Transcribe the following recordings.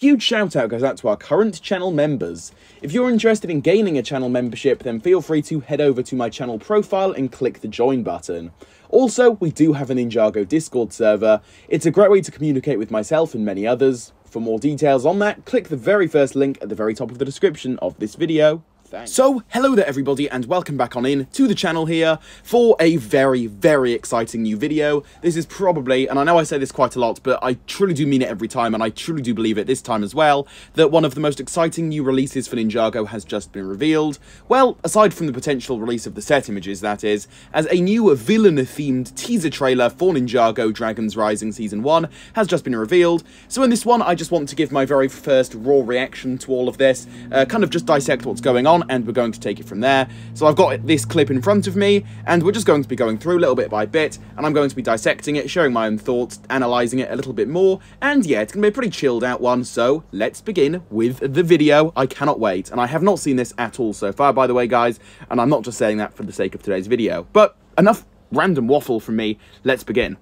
Huge shout out goes out to our current channel members. If you're interested in gaining a channel membership, then feel free to head over to my channel profile and click the join button. Also, we do have a Ninjago Discord server. It's a great way to communicate with myself and many others. For more details on that, click the very first link at the very top of the description of this video. Thanks. So, hello there everybody, and welcome back on in to the channel here for a very, very exciting new video. This is probably, and I know I say this quite a lot, but I truly do mean it every time, and I truly do believe it this time as well, that one of the most exciting new releases for Ninjago has just been revealed. Well, aside from the potential release of the set images, that is, as a new villain-themed teaser trailer for Ninjago Dragons Rising Season 1 has just been revealed. So in this one, I just want to give my very first raw reaction to all of this, kind of just dissect what's going on, and we're going to take it from there. So I've got this clip in front of me, and we're just going to be going through little bit by bit, and I'm going to be dissecting it, sharing my own thoughts, analysing it a little bit more, and yeah, it's going to be a pretty chilled out one, so let's begin with the video. I cannot wait, and I have not seen this at all so far, by the way, guys, and I'm not just saying that for the sake of today's video. But enough random waffle from me, let's begin.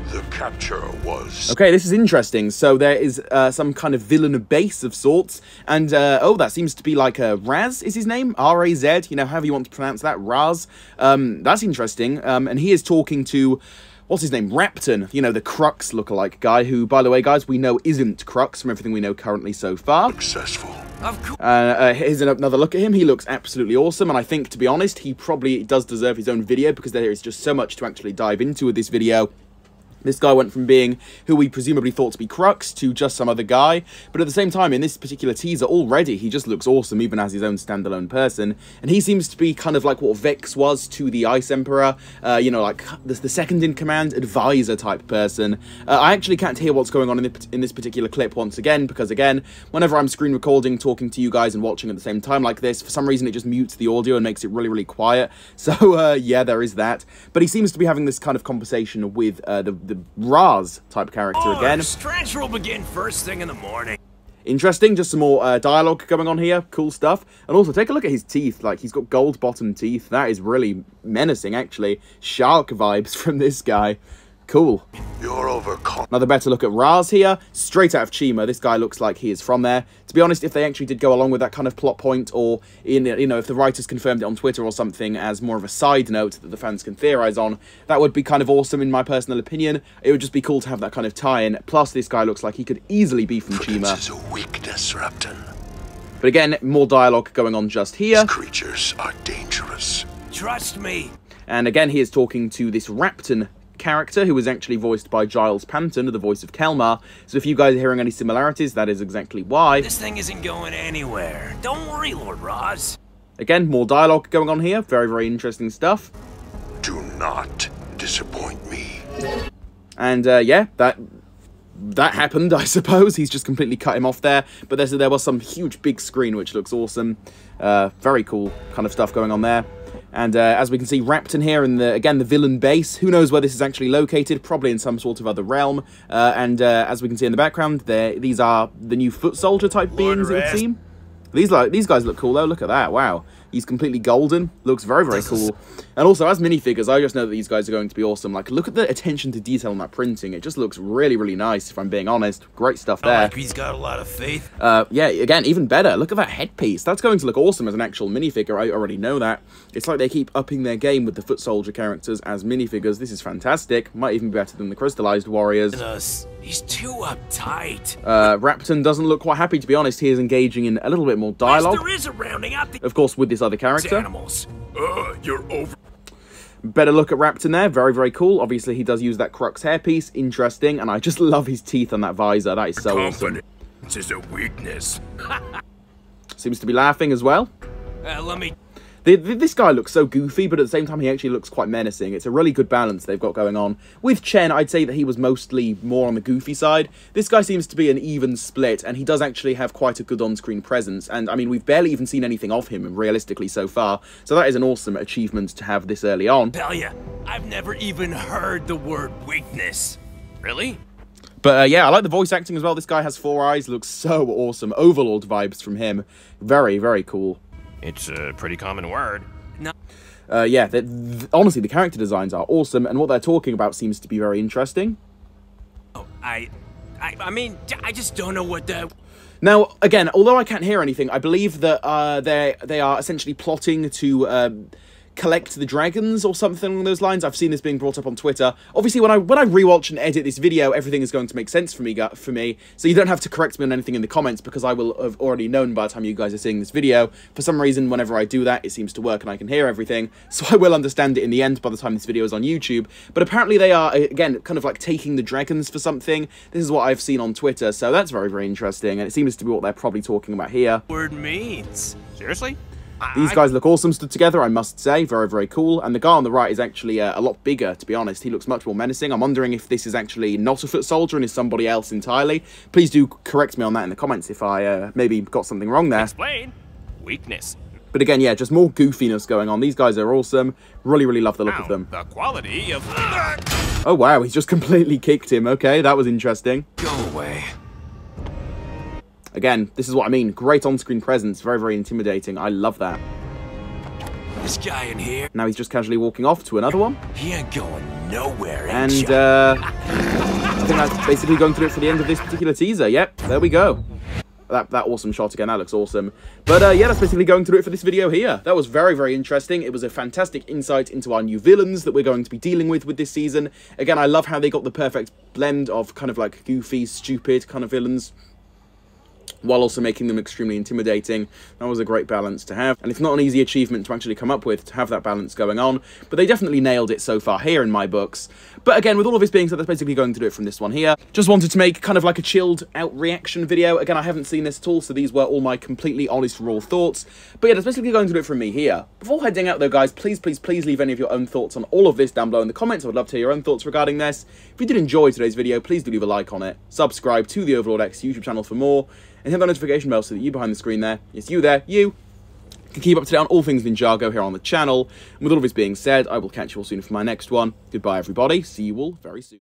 The capture was... Okay, this is interesting. So there is some kind of villain base of sorts, and oh, that seems to be like Raz is his name? R-A-Z, you know, however you want to pronounce that, Raz. That's interesting, and he is talking to... What's his name? Rapton, you know, the Crux lookalike guy, who, by the way, guys, we know isn't Crux from everything we know currently so far. Successful. Here's another look at him. He looks absolutely awesome, and I think, to be honest, he probably does deserve his own video, because there is just so much to actually dive into with this video. This guy went from being who we presumably thought to be Crux to just some other guy, but at the same time, in this particular teaser, already he just looks awesome, even as his own standalone person, and he seems to be kind of like what Vex was to the Ice Emperor, you know, like the second-in-command advisor type person. I actually can't hear what's going on in this particular clip once again, because again, whenever I'm screen recording, talking to you guys and watching at the same time like this, for some reason it just mutes the audio and makes it really, really quiet, so yeah, there is that. But he seems to be having this kind of conversation with the Raz type character again. Transfer will begin first thing in the morning. Interesting, just some more dialogue going on here, cool stuff. And also, take a look at his teeth, like, he's got gold bottom teeth. That is really menacing, actually. Shark vibes from this guy. Cool. You're overcome. Another better look at Raz here, straight out of Chima. This guy looks like he is from there. To be honest, if they actually did go along with that kind of plot point, or in, you know, if the writers confirmed it on Twitter or something as more of a side note that the fans can theorize on, that would be kind of awesome in my personal opinion. It would just be cool to have that kind of tie-in. Plus, this guy looks like he could easily be from Chima. This is a weakness, Rapton. But again, more dialogue going on just here. These creatures are dangerous. Trust me. And again, he is talking to this Rapton character, who was actually voiced by Giles Panton, the voice of Kelmar. So if you guys are hearing any similarities, that is exactly why. This thing isn't going anywhere. Don't worry, Lord Raz. Again, more dialogue going on here. Very, very interesting stuff. Do not disappoint me. And yeah, that happened, I suppose. He's just completely cut him off there. But there was some huge big screen, which looks awesome. Very cool kind of stuff going on there. And as we can see, Rapton here, and again, the villain base. Who knows where this is actually located? Probably in some sort of other realm. And as we can see in the background, these are the new foot soldier type beings, it would seem. These guys look cool, though. Look at that. Wow. He's completely golden. Looks very, very cool. And also, as minifigures, I just know that these guys are going to be awesome. Like, look at the attention to detail on that printing. It just looks really, really nice, if I'm being honest. Great stuff there. Like he's got a lot of faith. Yeah, again, even better. Look at that headpiece. That's going to look awesome as an actual minifigure. I already know that. It's like they keep upping their game with the foot soldier characters as minifigures. This is fantastic. Might even be better than the Crystalized warriors. He's too uptight. Rapton doesn't look quite happy, to be honest. He is engaging in a little bit more dialogue. There is a rounding up the of course, with this other character. animals. You're over. Better look at Rapton there. Very, very cool. Obviously, he does use that Crux hairpiece. Interesting. And I just love his teeth on that visor. That is so awesome. This is a weakness. Seems to be laughing as well. Let me... This guy looks so goofy, but at the same time, he actually looks quite menacing. It's a really good balance they've got going on. With Chen, I'd say that he was mostly more on the goofy side. This guy seems to be an even split, and he does actually have quite a good on-screen presence. And, I mean, we've barely even seen anything of him, realistically, so far. So that is an awesome achievement to have this early on. Tell ya, I've never even heard the word weakness. Really? But yeah, I like the voice acting as well. This guy has 4 eyes, looks so awesome. Overlord vibes from him. Very, very cool. It's a pretty common word. No. Yeah, honestly, the character designs are awesome, and what they're talking about seems to be very interesting. Oh, I I mean, I just don't know what the... Now, again, although I can't hear anything, I believe that they are essentially plotting to collect the dragons or something along those lines. I've seen this being brought up on Twitter. Obviously, when I rewatch and edit this video, everything is going to make sense for me, so you don't have to correct me on anything in the comments, because I will have already known by the time you guys are seeing this video. For some reason, whenever I do that, it seems to work and I can hear everything, so I will understand it in the end by the time this video is on YouTube. But apparently they are, again, kind of like taking the dragons for something. This is what I've seen on Twitter, so that's very, very interesting, and it seems to be what they're probably talking about here. Word means. Seriously? These guys look awesome stood together, I must say. Very, very cool. And the guy on the right is actually a lot bigger, to be honest. He looks much more menacing. I'm wondering if this is actually not a foot soldier and is somebody else entirely. Please do correct me on that in the comments if I maybe got something wrong there. Explain. Weakness. But again, yeah, just more goofiness going on. These guys are awesome. Really, really love the look of them. The quality of... Oh, wow, he's just completely kicked him. Okay, that was interesting. Go away. Again, this is what I mean. Great on-screen presence. Very, very intimidating. I love that. This guy in here. Now he's just casually walking off to another one. He ain't going nowhere. And, I think that's basically going to do it for the end of this particular teaser. Yep, there we go. That awesome shot again. That looks awesome. But, yeah, that's basically going to do it for this video here. That was very, very interesting. It was a fantastic insight into our new villains that we're going to be dealing with this season. Again, I love how they got the perfect blend of kind of like goofy, stupid kind of villains, while also making them extremely intimidating. That was a great balance to have, and it's not an easy achievement to actually come up with, to have that balance going on, but they definitely nailed it so far here in my books. But again, with all of this being said, that's basically going to do it from this one here. Just wanted to make kind of like a chilled out reaction video. Again, I haven't seen this at all, so these were all my completely honest, raw thoughts. But yeah, that's basically going to do it from me here. Before heading out though, guys, please, please, please leave any of your own thoughts on all of this down below in the comments. I would love to hear your own thoughts regarding this. If you did enjoy today's video, please do leave a like on it. Subscribe to the Overlord X YouTube channel for more, and hit that notification bell so that you behind the screen there, yes, you there, you can keep up to date on all things Ninjago here on the channel. And with all of this being said, I will catch you all soon for my next one. Goodbye, everybody. See you all very soon.